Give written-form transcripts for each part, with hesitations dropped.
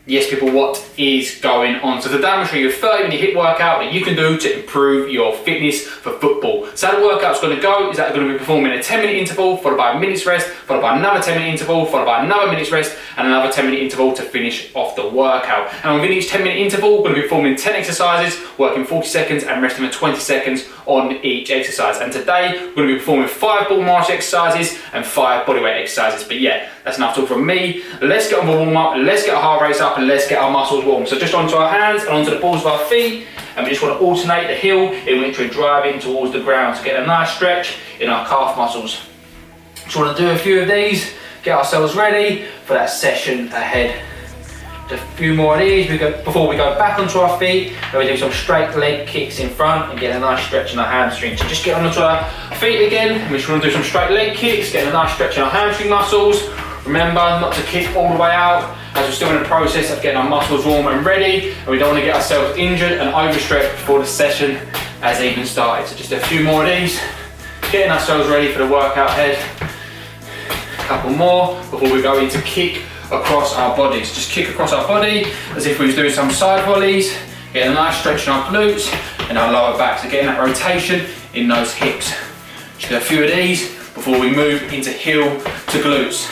Yes people, what is going on? So today I'm going to show you a 30-minute HIIT workout that you can do to improve your fitness for football. So how the workout's going to go is that you're going to be performing a 10-minute interval followed by a minute's rest, followed by another 10-minute interval, followed by another minute's rest and another 10-minute interval to finish off the workout. And within each 10-minute interval, we're going to be performing 10 exercises, working 40 seconds and resting for 20 seconds on each exercise. And today we're going to be performing 5 ball march exercises and 5 bodyweight exercises. But yeah, that's enough talk from me. Let's get on the warm up, let's get our heart rate up and let's get our muscles warm. So just onto our hands and onto the balls of our feet, and we just want to alternate the heel in which we're driving towards the ground to get a nice stretch in our calf muscles. Just want to do a few of these, get ourselves ready for that session ahead. Just a few more of these before we go back onto our feet, and we do some straight leg kicks in front and get a nice stretch in our hamstrings. So just get onto our feet again, and we just want to do some straight leg kicks, get a nice stretch in our hamstring muscles. Remember not to kick all the way out, as we're still in the process of getting our muscles warm and ready, and we don't want to get ourselves injured and overstretched before the session has even started. So just a few more of these, getting ourselves ready for the workout ahead. A couple more before we go into kick across our bodies. Just kick across our body as if we was doing some side volleys, getting a nice stretch in our glutes and our lower back, so getting that rotation in those hips. Just do a few of these before we move into heel to glutes.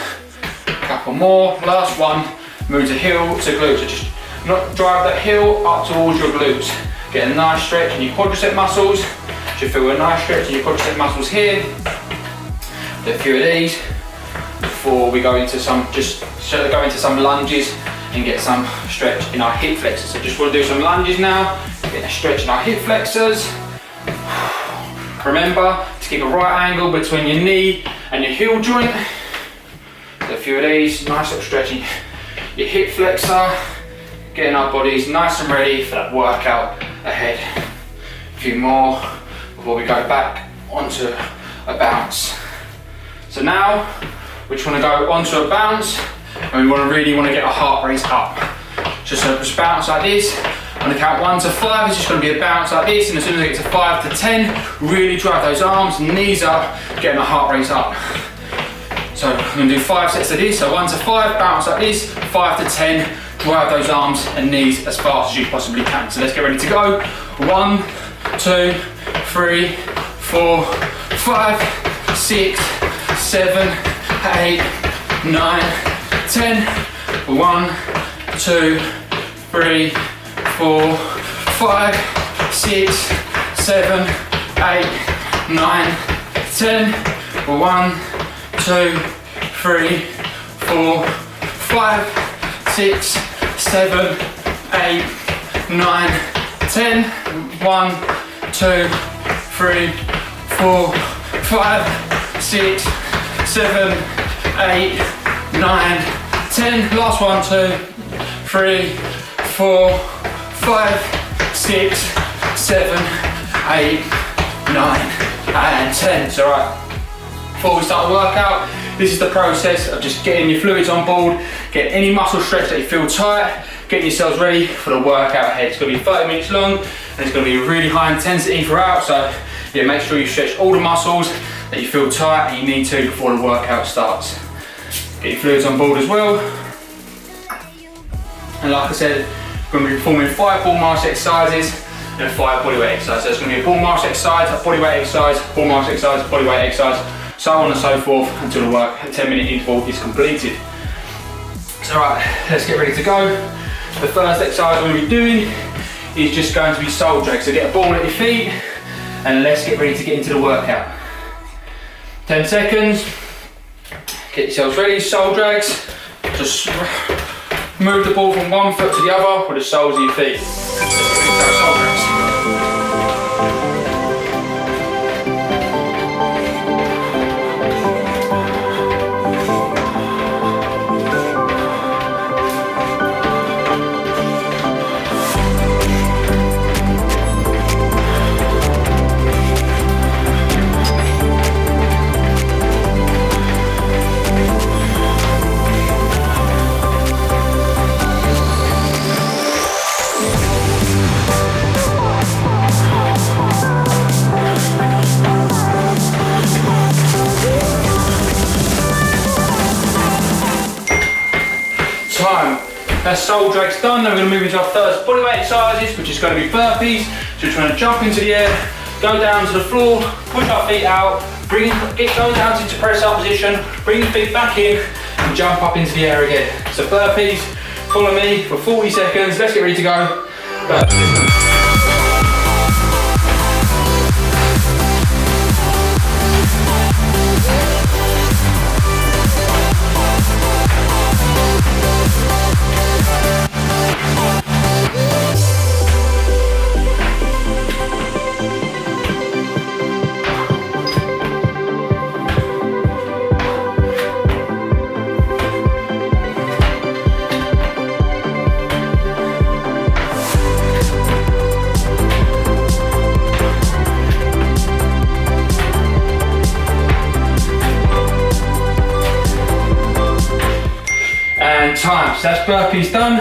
A couple more, last one, move to heel to glutes. So just not drive that heel up towards your glutes. Get a nice stretch in your quadricep muscles. Should feel a nice stretch in your quadricep muscles here. Do a few of these before we go into some lunges and get some stretch in our hip flexors. So just want to do some lunges now, get a stretch in our hip flexors. Remember to keep a right angle between your knee and your heel joint. Do a few of these, nice little stretching your hip flexor, getting our bodies nice and ready for that workout ahead. A few more before we go back onto a bounce. So now we just want to go onto a bounce, and we really want to get our heart rate up. Just bounce like this. On the count 1 to 5, it's just going to be a bounce like this, and as soon as I get to 5 to 10, really drive those arms, knees up, getting the heart rate up. So I'm going to do 5 sets of this, so 1 to 5, bounce like this, 5 to 10, drive those arms and knees as fast as you possibly can. So let's get ready to go. 1, 2, 3, 4, 5, 6, 7, 8, 9, 10. 1, 2, 3, 4, 5, 6, 7, 8, 9, 10. 1, 2, 3, 4, 5, 6, 7, 8, 9, 10. 1, 2, 3, 4, 5, 6, 7, 8, 9, 10. Last 1, 2, 3, 4, 5, 6, 7, 8, 9, and 10. So right, before we start the workout, this is the process of just getting your fluids on board, getting any muscle stretch that you feel tight, getting yourselves ready for the workout ahead. It's going to be 30 minutes long and it's going to be really high intensity throughout, so yeah, make sure you stretch all the muscles that you feel tight and you need to before the workout starts. Get your fluids on board as well. And like I said, we're going to be performing 5 ball march exercises and 5 bodyweight exercises. So it's going to be a ball march exercise, a bodyweight exercise, ball march exercise, bodyweight exercise, so on and so forth until the 10-minute interval is completed. So right, let's get ready to go. The first exercise we're going to be doing is just going to be soul drag. So get a ball at your feet and let's get ready to get into the workout. 10 seconds, get yourselves ready, soul drags. Just move the ball from one foot to the other with the soles of your feet. Soul drags. that's soul drags done. Then we're going to move into our first bodyweight exercises, which is going to be burpees. So we're trying to jump into the air, go down to the floor, push our feet out, go down into press up position, bring your feet back in, and jump up into the air again. So burpees, follow me for 40 seconds. Let's get ready to go. Burpees. Time. So that's burpees done.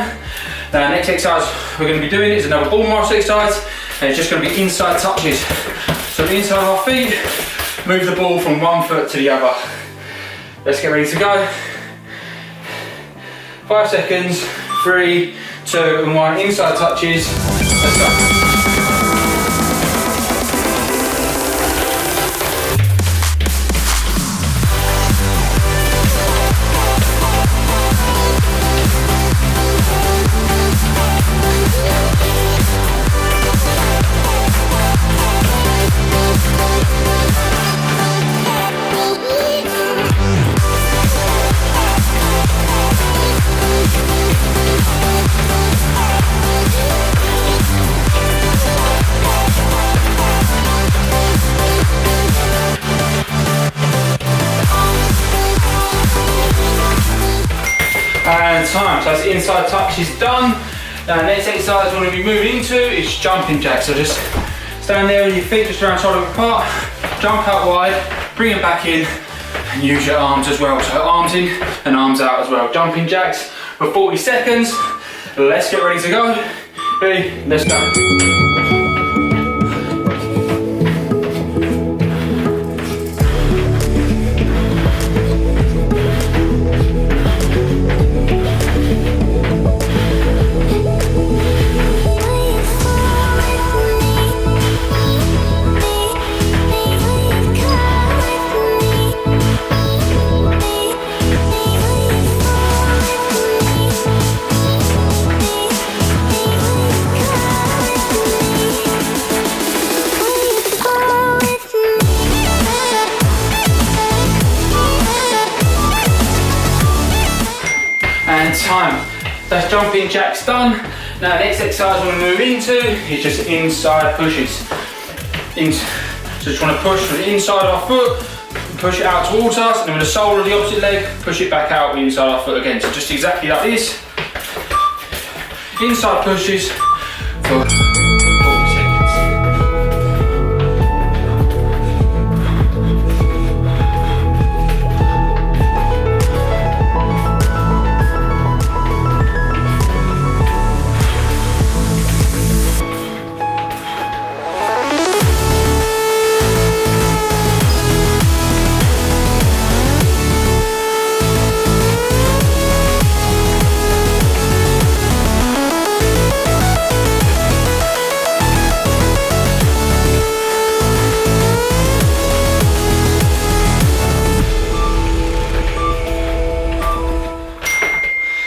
Now next exercise we're going to be doing is another ball master exercise, and it's just going to be inside touches. So the inside of our feet, move the ball from one foot to the other. Let's get ready to go. 5 seconds, 3, 2 and 1, inside touches. Let's go. And time, so that's inside touch is done. Now next exercise we're going to be moving into is jumping jacks. So just stand there with your feet just around shoulder apart, jump out wide, bring them back in, and use your arms as well. So arms in and arms out as well. Jumping jacks for 40 seconds. Let's get ready to go. Ready, let's go. And time. That's jumping jacks done. Now next exercise we're going to move into is just inside pushes. So just want to push from the inside of our foot, push it out towards us, and then with the sole of the opposite leg, push it back out the inside of our foot again. So just exactly like this. Inside pushes for 40 seconds.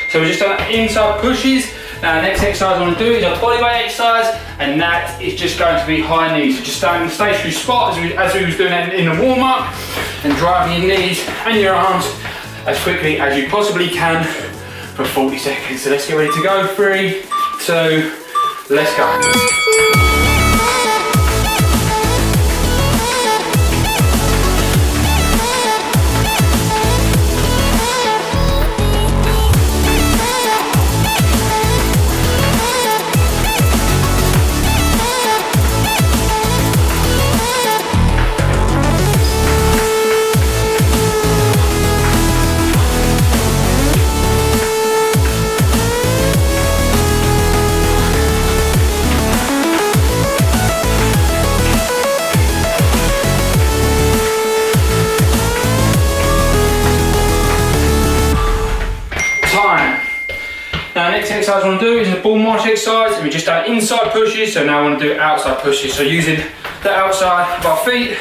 So we've just done inside pushes. Now next exercise I want to do is a bodyweight exercise, and that is just going to be high knees. So just stand in a stationary spot as we was doing in the warm up, and driving your knees and your arms as quickly as you possibly can for 40 seconds. So let's get ready to go. 3, 2, let's go. exercise I want to do is a ball march exercise, and we just done inside pushes, so now I want to do outside pushes. So using the outside of our feet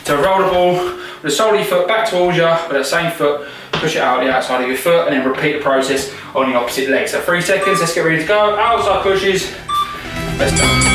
to roll the ball with the sole of your foot back towards you, with that same foot, push it out the outside of your foot, and then repeat the process on the opposite leg. So 3 seconds, let's get ready to go. Outside pushes, let's go.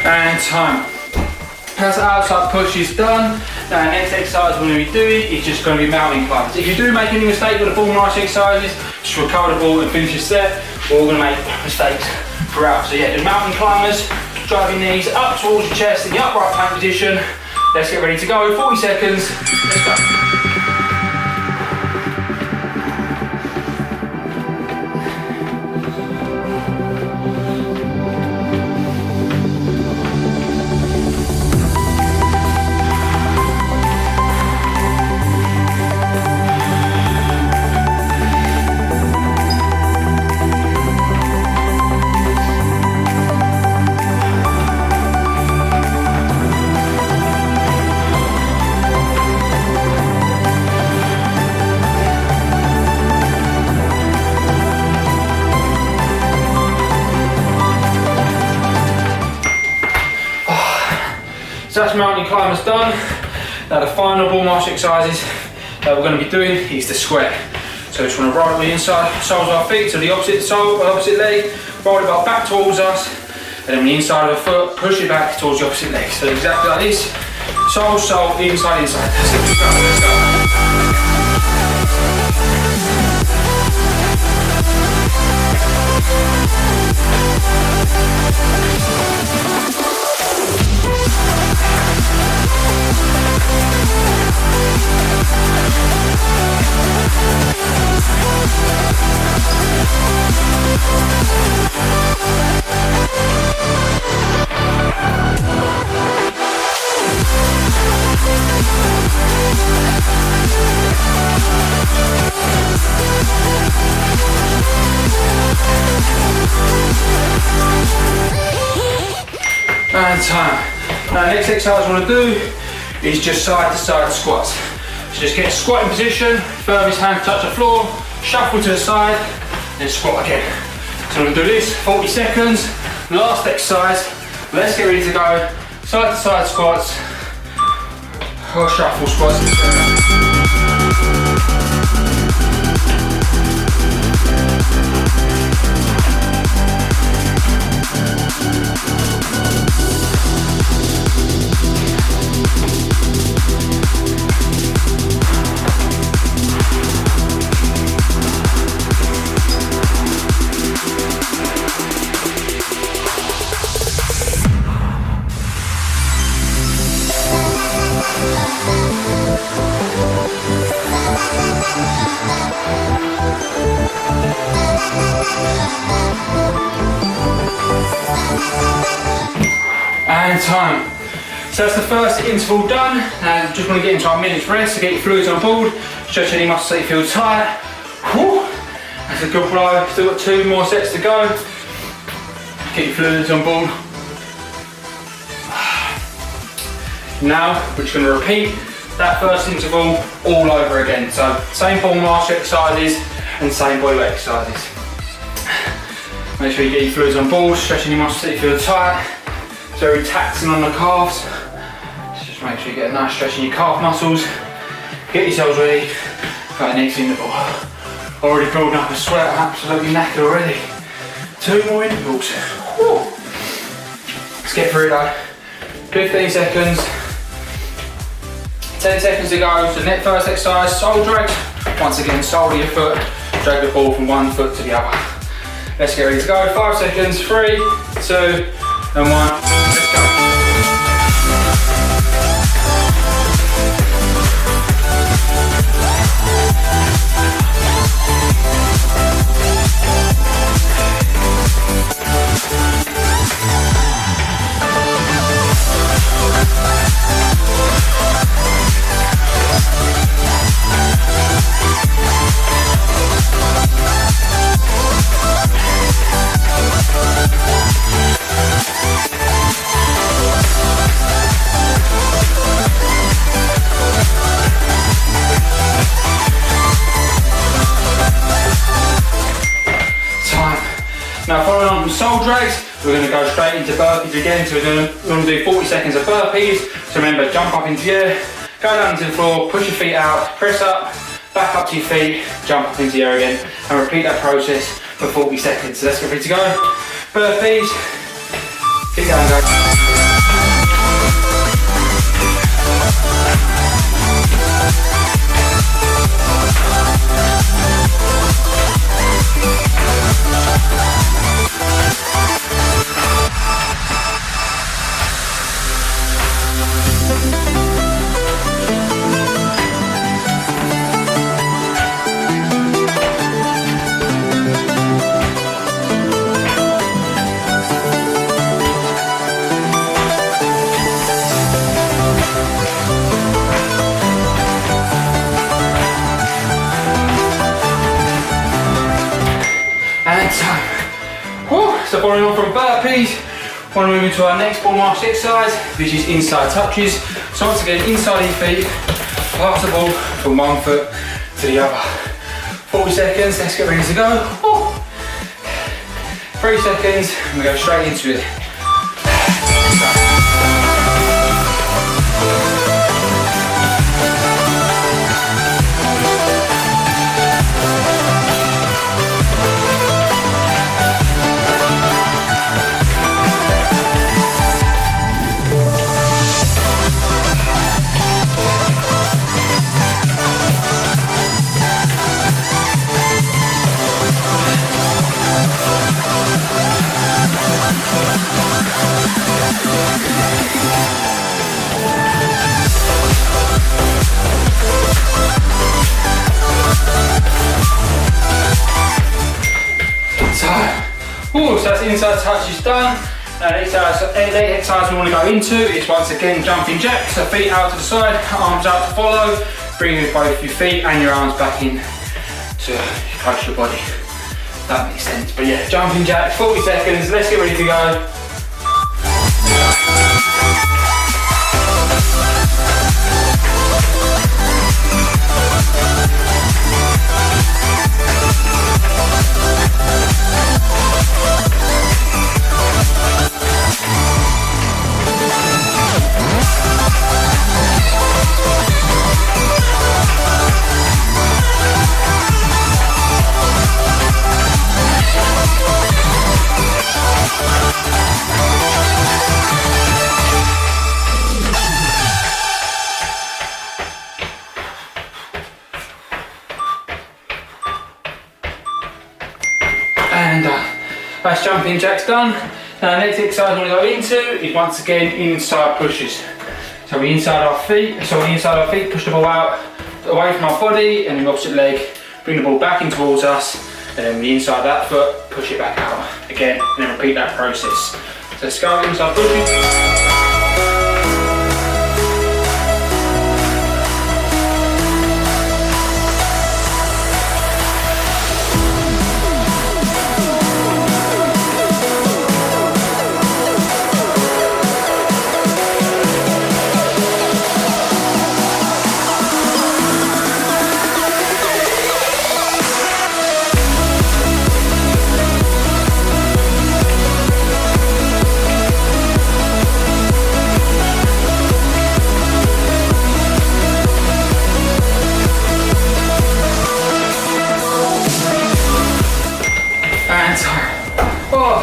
And time. That's the outside push is done. Now the next exercise we're going to be doing is just going to be mountain climbers. If you do make any mistake with the ball march exercises, just recover the ball and finish your set. We're all going to make mistakes throughout. So yeah, the mountain climbers, drive your knees up towards your chest in the upright plank position. Let's get ready to go. 40 seconds. Let's go. So that's mountain climbers done. Now the final ball march exercises that we're going to be doing is the square. So we just want to roll it with the inside soles of our feet to the opposite sole, opposite leg, roll it back towards us, and then with the inside of the foot, push it back towards the opposite leg. So exactly like this, sole, sole, inside, inside. Let's go, let's go. And time. Now the next exercise I want to do is just side to side squats. So just get a squatting position, furthest hand touch the floor, shuffle to the side, then squat again. So I'm going to do this 40 seconds. Last exercise, let's get ready to go. Side to side squats or shuffle squats. And time. So that's the first interval done. Now just want to get into our minute's rest to get your fluids on board. Stretch any muscles so you feel tight. Whew. That's a good blow. Still got 2 more sets to go. Get your fluids on board. Now we're just going to repeat that first interval all over again. So same ball march exercises and same body weight exercises. Make sure you get your fluids on board, stretching your muscles so you feel tight. It's very taxing on the calves. So just make sure you get a nice stretch in your calf muscles. Get yourselves ready. Got the next interval. Already building up a sweat, I'm absolutely knackered already. 2 more intervals. Woo. Let's get through though. 15 seconds. 10 seconds to go. So next first exercise, sole drags. Once again, sole of your foot. Drag the ball from one foot to the other. Let's get ready to go. 5 seconds. 3, 2, and 1. Let's go. shoulder drags, we're going to go straight into burpees again. So we're going to do 40 seconds of burpees. So remember, jump up into the air, go down to the floor, push your feet out, press up, back up to your feet, jump up into the air again, and repeat that process for 40 seconds. So let's get ready to go. Burpees, keep going, guys. And so following on from burpees, we're going to move into our next ball march exercise, which is inside touches. So once again, inside your feet, pass the ball from one foot to the other. 40 seconds, let's get ready to go. 3 seconds, and we go straight into it. So that's inside touches done. Now the exercise we want to go into is once again jumping jacks. So feet out to the side, arms out to follow. Bringing both your feet and your arms back in to close your body. That makes sense. But yeah, jumping jacks, 40 seconds. Let's get ready to go. And that's jumping jacks done. Now the next exercise we want to go into is once again inside pushes. So we inside our feet, push the ball out, away from our body, and the opposite leg, bring the ball back in towards us, and then we inside that foot, push it back out again, and then repeat that process. So let's go inside pushing.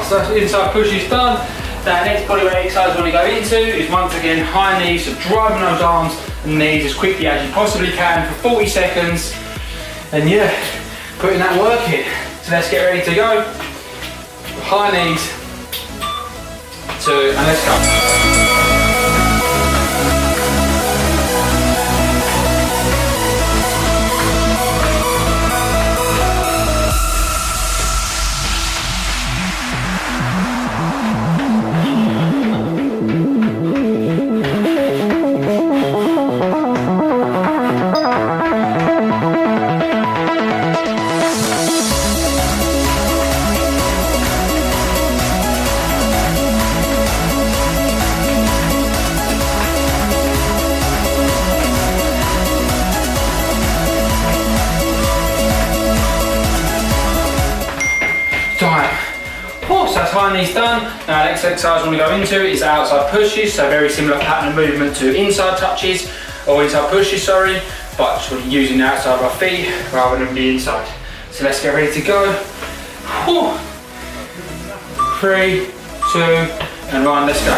So that's inside push is done. Now next bodyweight exercise we want to go into is once again high knees, so driving those arms and knees as quickly as you possibly can for 40 seconds. And yeah, putting that work in. So let's get ready to go. High knees, 2, and let's go. outside knees done. Now next exercise we're going to go into is outside pushes, so very similar pattern of movement to inside touches, or inside pushes, sorry, but just using the outside of our feet rather than the inside. So let's get ready to go. 3, 2, and 1, let's go.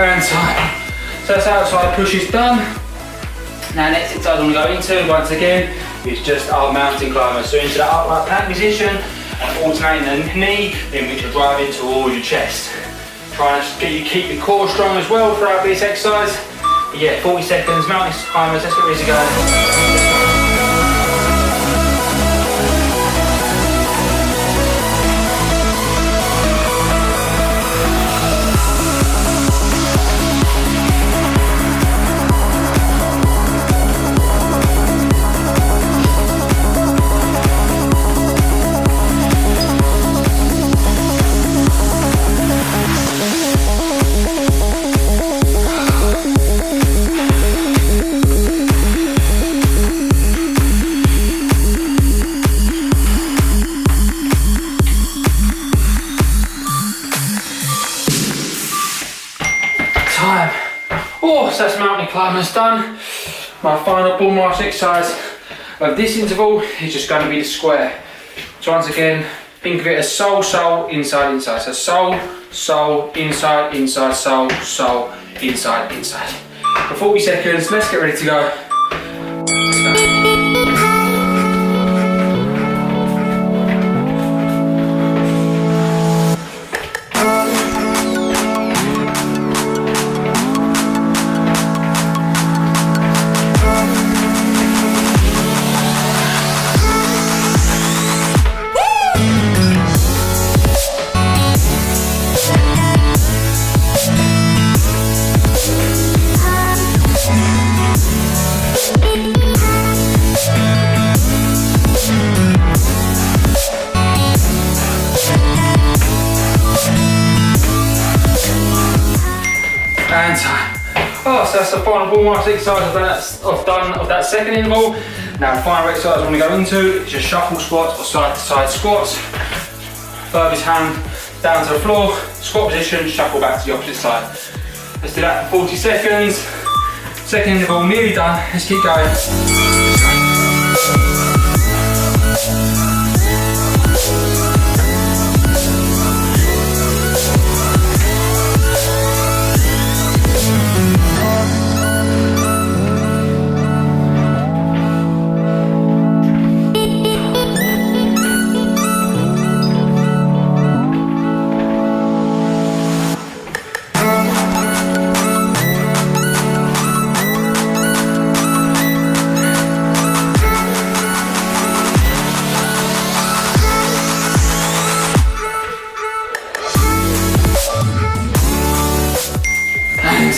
And time. So that's outside pushes done. Now next exercise I'm going to go into once again is just our mountain climbers. So into that upright plank position and alternating the knee in which you're driving towards your chest. Trying to keep your core strong as well throughout this exercise. But yeah, 40 seconds, mountain climbers, let's get ready to go. Time. Oh, so that's mountain climbers done. My final bull march exercise of this interval is just going to be the square. So once again, think of it as sole, sole, inside, inside. So sole, sole, inside, inside, sole, sole, inside, inside. For 40 seconds, let's get ready to go. Let's go. And time. Oh, so that's the final bull march exercise I've done of that second interval. Now the final exercise I'm going to go into is just shuffle squats or side to side squats. Furthest hand down to the floor, squat position, shuffle back to the opposite side. Let's do that for 40 seconds. Second interval nearly done. Let's keep going.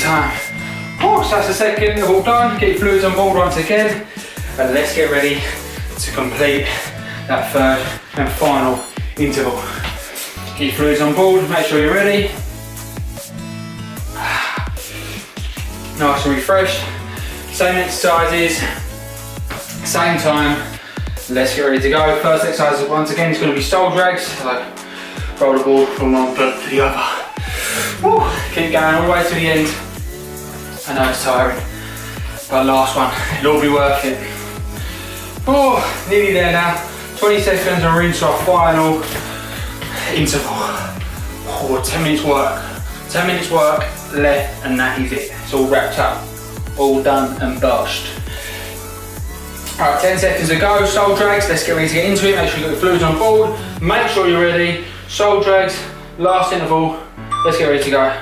Time. Oh, so that's the second interval done. Get your fluids on board once again, and let's get ready to complete that third and final interval. Get your fluids on board, make sure you're ready. Nice and refreshed. Same exercises, same time. Let's get ready to go. First exercise once again is going to be stole drags. So roll the ball from one foot to the other. Woo. Keep going all the way to the end. I know it's tiring, but last one, it'll all be worth it. Oh, nearly there now. 20 seconds and we're into our final interval. Oh, 10 minutes work. 10 minutes work left and that is it. It's all wrapped up, all done and bashed. Alright, 10 seconds to go. Soul drags, let's get ready to get into it. Make sure you got your fluids on board. Make sure you're ready. Soul drags, last interval. Let's get ready to go.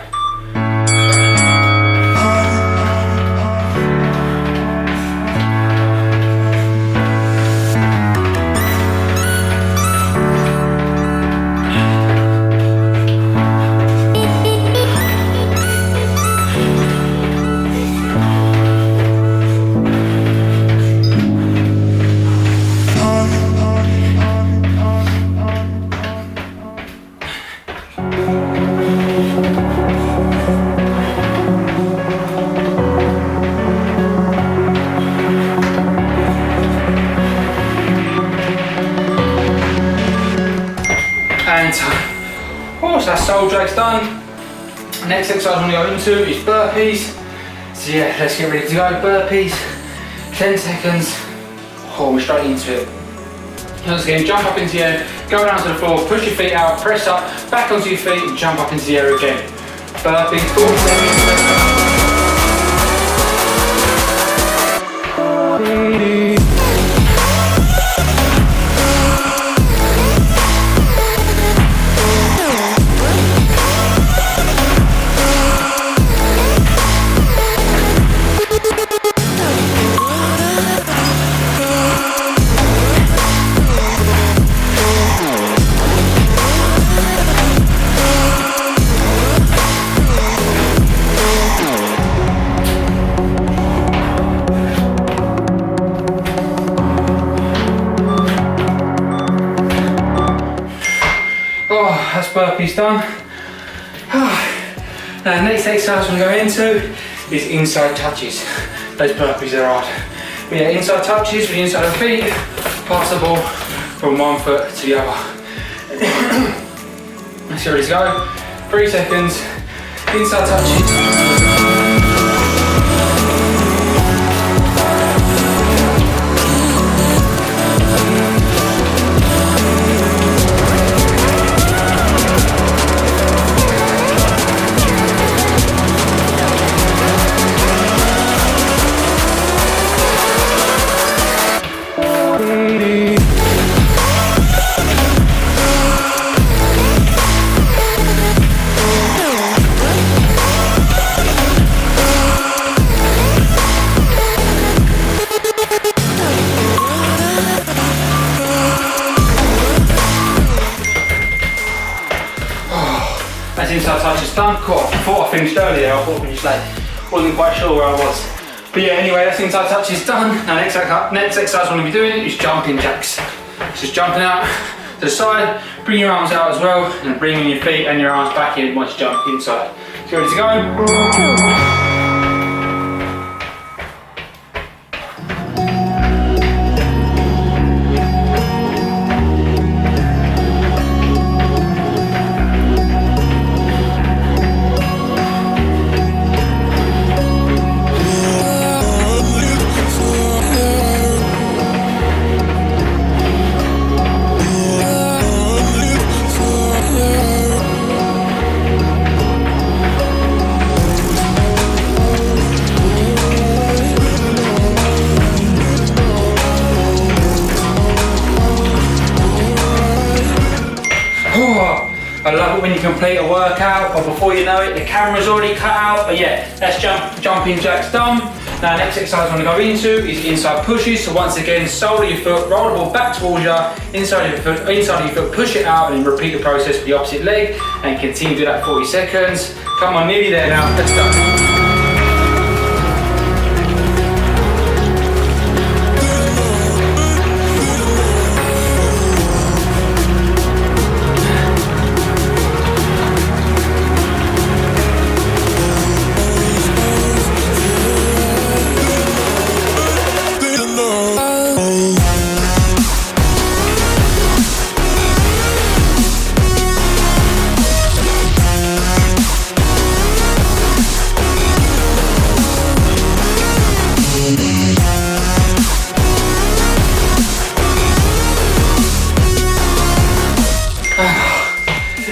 that soul drag's done. Next exercise I'm going to go into is burpees. So yeah, let's get ready to go. Burpees, 10 seconds. Oh, we're straight into it. Once again, jump up into the air, go down to the floor, push your feet out, press up, back onto your feet and jump up into the air again. Burpees, 4 seconds. Oh, that's burpees done. Now, next exercise I'm going to go into is inside touches. Those burpees are hard. But yeah, inside touches with the inside of the feet, pass the ball from one foot to the other. Let's get ready to go. 3 seconds, inside touches. That's inside touches done. Cool. I thought I finished earlier, I thought I finished late. Wasn't quite sure where I was. But yeah, anyway, that's inside touches done. Now next exercise I'm going to be doing is jumping jacks. Just jumping out to the side, bring your arms out as well, and bringing your feet and your arms back in once you jump inside. So ready to go? I love it when you complete a workout, but before you know it, the camera's already cut out. But yeah, that's jumping jacks done. Now, next exercise I'm going to go into is inside pushes. So once again, sole of your foot, roll the ball back towards you, inside of your foot, push it out, and then repeat the process for the opposite leg, and continue to do that 40 seconds. Come on, nearly there now. Let's go.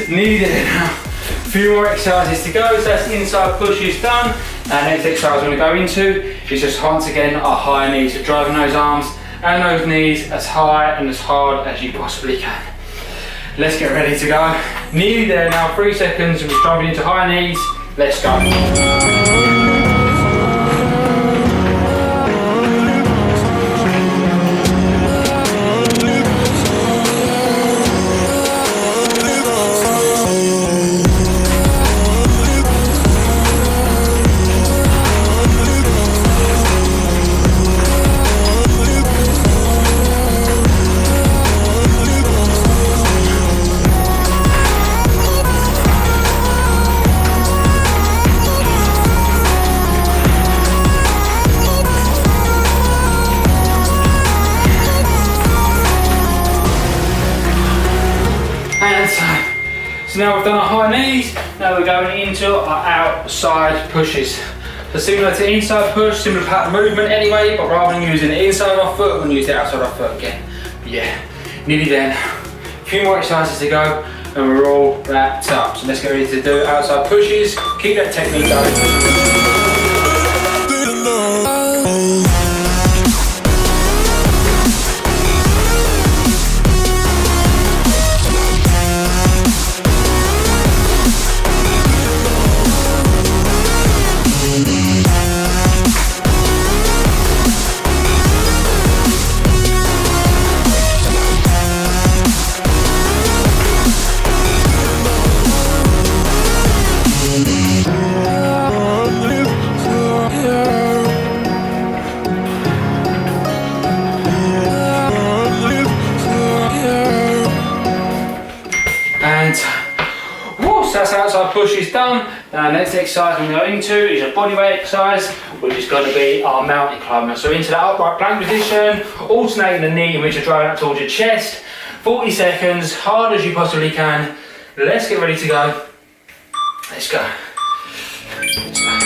Nearly there now. A few more exercises to go, so that's inside pushes done. Next exercise I'm going to go into is just once again our high knees. So driving those arms and those knees as high and as hard as you possibly can. Let's get ready to go. Nearly there now, 3 seconds, and we're driving into high knees. Let's go. So now we've done our high knees, now we're going into our outside pushes. So similar to inside push, similar pattern movement anyway, but rather than using the inside of our foot, we're going to use the outside of our foot again. But yeah, nearly then. A few more exercises to go and we're all wrapped up. So let's get ready to do outside pushes. Keep that technique going. So that's outside push is done. Now next exercise we're going into is a bodyweight exercise, which is going to be our mountain climber. So into that upright plank position, alternating the knee in which you're driving up towards your chest. 40 seconds, hard as you possibly can. Let's get ready to go. Let's go. Let's go.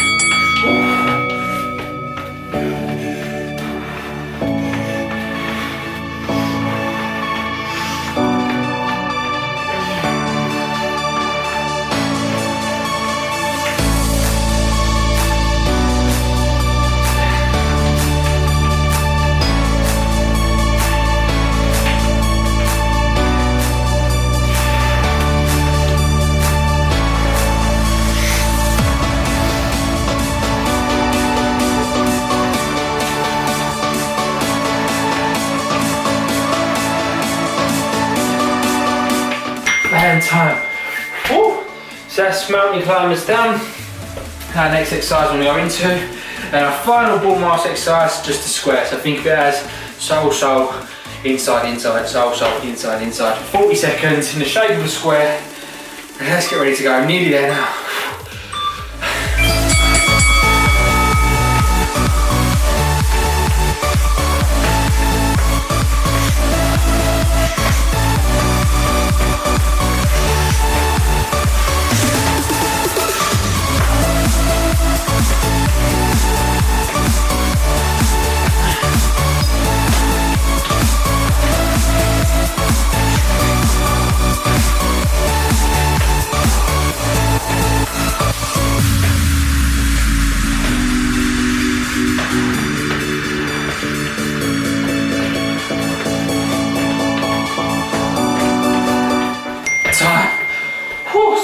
And time. Woo. So that's mountain climbers done. Our next exercise we're going to go into. And our final ball mass exercise, just a square. So think of it as sole, inside, inside, sole, inside, inside. 40 seconds in the shape of a square. And let's get ready to go. Nearly there now.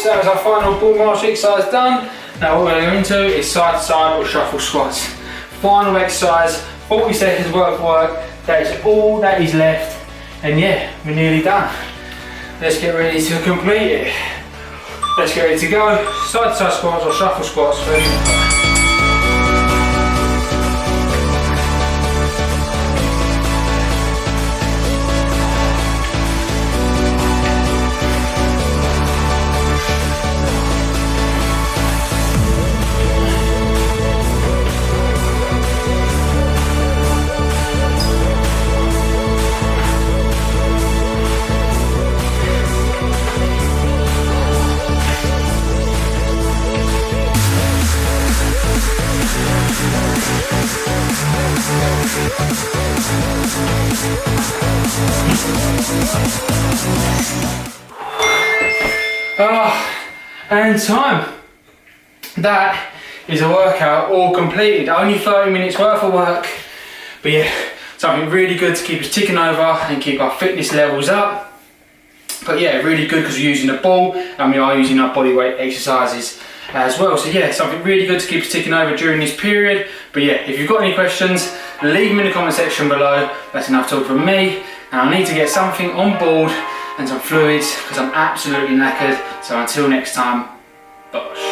So that was our final ball march exercise done. Now what we're going to go into is side to side or shuffle squats. Final exercise, 40 seconds worth of work. That is all that is left. And yeah, we're nearly done. Let's get ready to complete it. Let's get ready to go. Side to side squats or shuffle squats. And time. That is a workout all completed. Only 30 minutes worth of work. But yeah, something really good to keep us ticking over and keep our fitness levels up. But yeah, really good because we're using a ball and we are using our body weight exercises as well. So yeah, something really good to keep us ticking over during this period. But yeah, if you've got any questions, leave them in the comment section below. That's enough talk from me. And I need to get something on board and some fluids because I'm absolutely knackered. So until next time, bosh.